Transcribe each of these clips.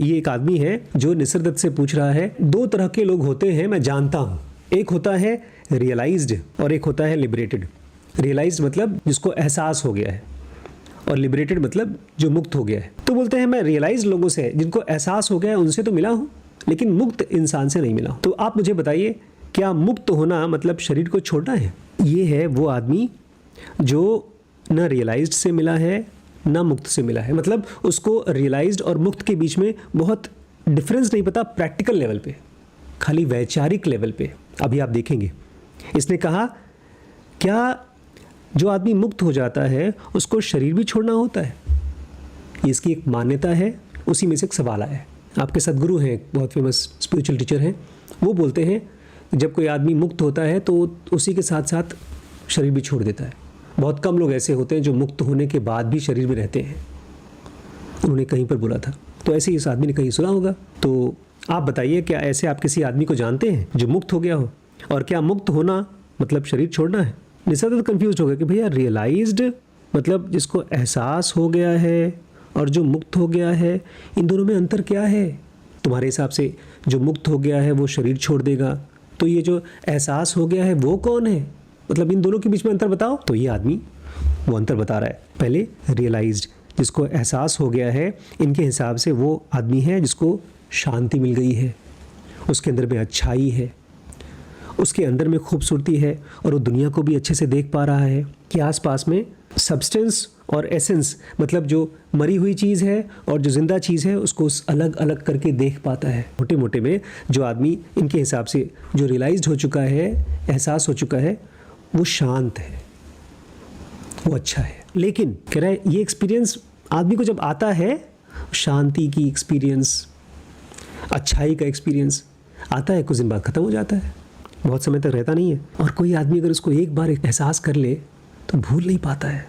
ये एक आदमी है जो निसर्ग दत्त से पूछ रहा है, दो तरह के लोग होते हैं मैं जानता हूँ, एक होता है रियलाइज्ड और एक होता है लिबरेटेड। रियलाइज्ड मतलब जिसको एहसास हो गया है, और लिबरेटेड मतलब जो मुक्त हो गया है। तो बोलते हैं मैं रियलाइज्ड लोगों से, जिनको एहसास हो गया है, उनसे तो मिला हूँ, लेकिन मुक्त इंसान से नहीं मिला हूँ। तो आप मुझे बताइए, क्या मुक्त होना मतलब शरीर को छोड़ना है? ये है वो आदमी जो न रियलाइज्ड से मिला है ना मुक्त से मिला है। मतलब उसको रियलाइज्ड और मुक्त के बीच में बहुत डिफरेंस नहीं पता प्रैक्टिकल लेवल पे, खाली वैचारिक लेवल पे। अभी आप देखेंगे, इसने कहा क्या जो आदमी मुक्त हो जाता है उसको शरीर भी छोड़ना होता है? ये इसकी एक मान्यता है, उसी में से एक सवाल आया है। आपके सदगुरु हैं, बहुत फेमस स्पिरिचुअल टीचर हैं, वो बोलते हैं जब कोई आदमी मुक्त होता है तो उसी के साथ साथ शरीर भी छोड़ देता है। बहुत कम लोग ऐसे होते हैं जो मुक्त होने के बाद भी शरीर में रहते हैं। उन्होंने कहीं पर बोला था, तो ऐसे ही इस आदमी ने कहीं सुना होगा। तो आप बताइए, क्या ऐसे आप किसी आदमी को जानते हैं जो मुक्त हो गया हो? और क्या मुक्त होना मतलब शरीर छोड़ना है? निसर्ग तो कंफ्यूज हो गया कि भैया रियलाइज्ड मतलब जिसको एहसास हो गया है और जो मुक्त हो गया है, इन दोनों में अंतर क्या है? तुम्हारे हिसाब से जो मुक्त हो गया है वो शरीर छोड़ देगा, तो ये जो एहसास हो गया है वो कौन है? मतलब इन दोनों के बीच में अंतर बताओ। तो ये आदमी वो अंतर बता रहा है। पहले रियलाइज्ड जिसको एहसास हो गया है, इनके हिसाब से वो आदमी है जिसको शांति मिल गई है, उसके अंदर में अच्छाई है, उसके अंदर में खूबसूरती है, और वो दुनिया को भी अच्छे से देख पा रहा है कि आसपास में सब्सटेंस और एसेंस मतलब जो मरी हुई चीज़ है और जो जिंदा चीज़ है उसको अलग अलग करके देख पाता है। मोटे मोटे में जो आदमी इनके हिसाब से जो रियलाइज्ड हो चुका है, एहसास हो चुका है, वो शांत है, वो अच्छा है। लेकिन कह रहा है ये एक्सपीरियंस आदमी को जब आता है, शांति की एक्सपीरियंस, अच्छाई का एक्सपीरियंस आता है, कुछ दिन बाद ख़त्म हो जाता है, बहुत समय तक रहता नहीं है। और कोई आदमी अगर उसको एक बार एहसास कर ले तो भूल नहीं पाता है,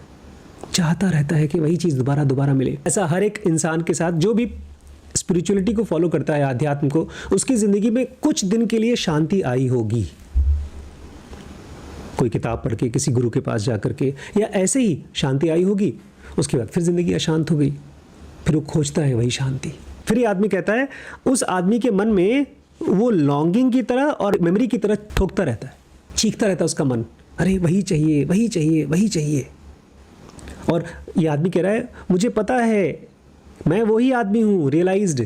चाहता रहता है कि वही चीज़ दोबारा दोबारा मिले। ऐसा हर एक इंसान के साथ जो भी स्पिरिचुअलिटी को फॉलो करता है, अध्यात्म को, उसकी ज़िंदगी में कुछ दिन के लिए शांति आई होगी। कोई किताब पढ़ के, किसी गुरु के पास जा कर के, या ऐसे ही शांति आई होगी, उसके बाद फिर ज़िंदगी अशांत हो गई, फिर वो खोजता है वही शांति। फिर ये आदमी कहता है उस आदमी के मन में वो लॉन्गिंग की तरह और मेमोरी की तरह ठोकता रहता है, चीखता रहता है उसका मन, अरे वही चाहिए, वही चाहिए, वही चाहिए। और ये आदमी कह रहा है मुझे पता है मैं वही आदमी हूँ रियलाइज्ड,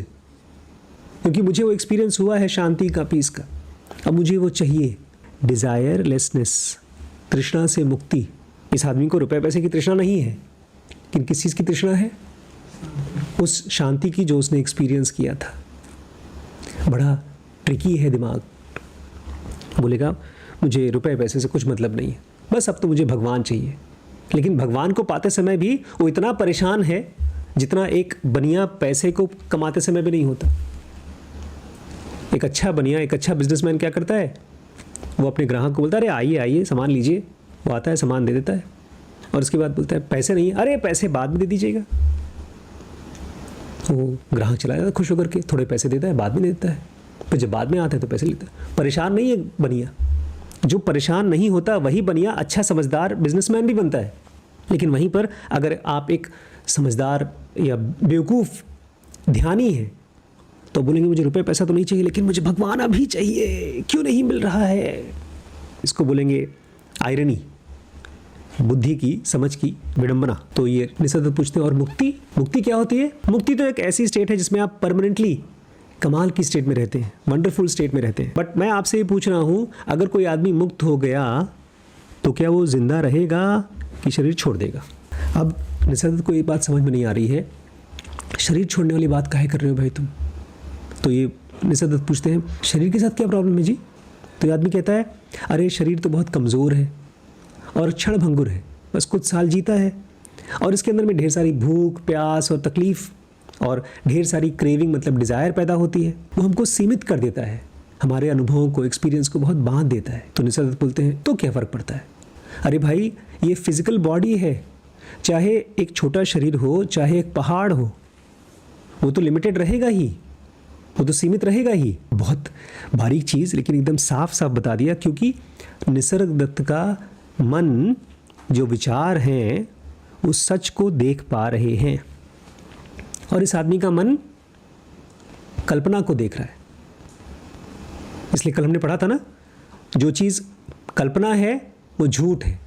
क्योंकि मुझे वो एक्सपीरियंस हुआ है शांति का, पीस का, अब मुझे वो चाहिए। डिज़ायरलेसनेस, तृष्णा से मुक्ति। इस आदमी को रुपए पैसे की तृष्णा नहीं है, लेकिन किस चीज़ की तृष्णा है? उस शांति की जो उसने एक्सपीरियंस किया था। बड़ा ट्रिकी है दिमाग, बोलेगा मुझे रुपए पैसे से कुछ मतलब नहीं है, बस अब तो मुझे भगवान चाहिए। लेकिन भगवान को पाते समय भी वो इतना परेशान है जितना एक बनिया पैसे को कमाते समय भी नहीं होता। एक अच्छा बनिया, एक अच्छा बिजनेसमैन क्या करता है, वो अपने ग्राहक को बोलता है अरे आइए आइए सामान लीजिए, वो आता है सामान दे देता है, और उसके बाद बोलता है पैसे नहीं है, अरे पैसे बाद में दे दीजिएगा। वो ग्राहक चला जाता है खुश होकर के, थोड़े पैसे देता है, बाद में दे देता है, फिर जब बाद में आता है तो पैसे लेता है। परेशान नहीं है बनिया, जो परेशान नहीं होता वही बनिया अच्छा समझदार बिजनेसमैन भी बनता है। लेकिन वहीं पर अगर आप एक समझदार या बेवकूफ़ ध्यानी है तो बोलेंगे मुझे रुपए पैसा तो नहीं चाहिए, लेकिन मुझे भगवान अभी चाहिए, क्यों नहीं मिल रहा है। इसको बोलेंगे आयरनी, बुद्धि की, समझ की विडंबना। तो ये निसर्ग पूछते हैं और मुक्ति, मुक्ति क्या होती है? मुक्ति तो एक ऐसी स्टेट है जिसमें आप परमानेंटली कमाल की स्टेट में रहते हैं, वंडरफुल स्टेट में रहते हैं। बट मैं आपसे ये पूछ रहा हूँ, अगर कोई आदमी मुक्त हो गया तो क्या वो जिंदा रहेगा कि शरीर छोड़ देगा? अब निसर्ग को ये बात समझ में नहीं आ रही है, शरीर छोड़ने वाली बात काहे कर रहे हो भाई तुम? तो ये निसर्ग पूछते हैं शरीर के साथ क्या प्रॉब्लम है जी? तो ये आदमी कहता है अरे शरीर तो बहुत कमज़ोर है और क्षण भंगुर है, बस कुछ साल जीता है, और इसके अंदर में ढेर सारी भूख, प्यास और तकलीफ़ और ढेर सारी क्रेविंग मतलब डिज़ायर पैदा होती है। वो हमको सीमित कर देता है, हमारे अनुभवों को, एक्सपीरियंस को बहुत बांध देता है। तो निसर्ग बोलते हैं तो क्या फ़र्क पड़ता है? अरे भाई ये फिजिकल बॉडी है, चाहे एक छोटा शरीर हो चाहे एक पहाड़ हो, वो तो लिमिटेड रहेगा ही, वो तो सीमित रहेगा ही। बहुत बारीक चीज़ लेकिन एकदम साफ साफ बता दिया, क्योंकि निसर्ग दत्त का मन, जो विचार हैं, उस सच को देख पा रहे हैं, और इस आदमी का मन कल्पना को देख रहा है। इसलिए कल हमने पढ़ा था ना, जो चीज़ कल्पना है वो झूठ है।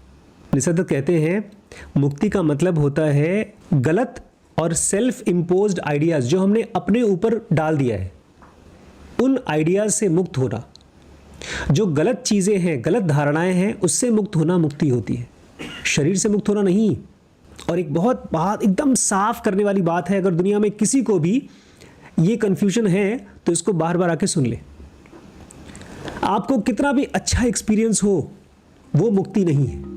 निसर्गदत्त कहते हैं मुक्ति का मतलब होता है गलत और सेल्फ इम्पोज्ड आइडियाज़ जो हमने अपने ऊपर डाल दिया है, उन आइडियाज़ से मुक्त होना। जो गलत चीज़ें हैं, गलत धारणाएं हैं, उससे मुक्त होना मुक्ति होती है, शरीर से मुक्त होना नहीं। और एक बहुत बात एकदम साफ करने वाली बात है, अगर दुनिया में किसी को भी ये कन्फ्यूजन है तो इसको बार बार आके सुन ले। आपको कितना भी अच्छा एक्सपीरियंस हो, वो मुक्ति नहीं है।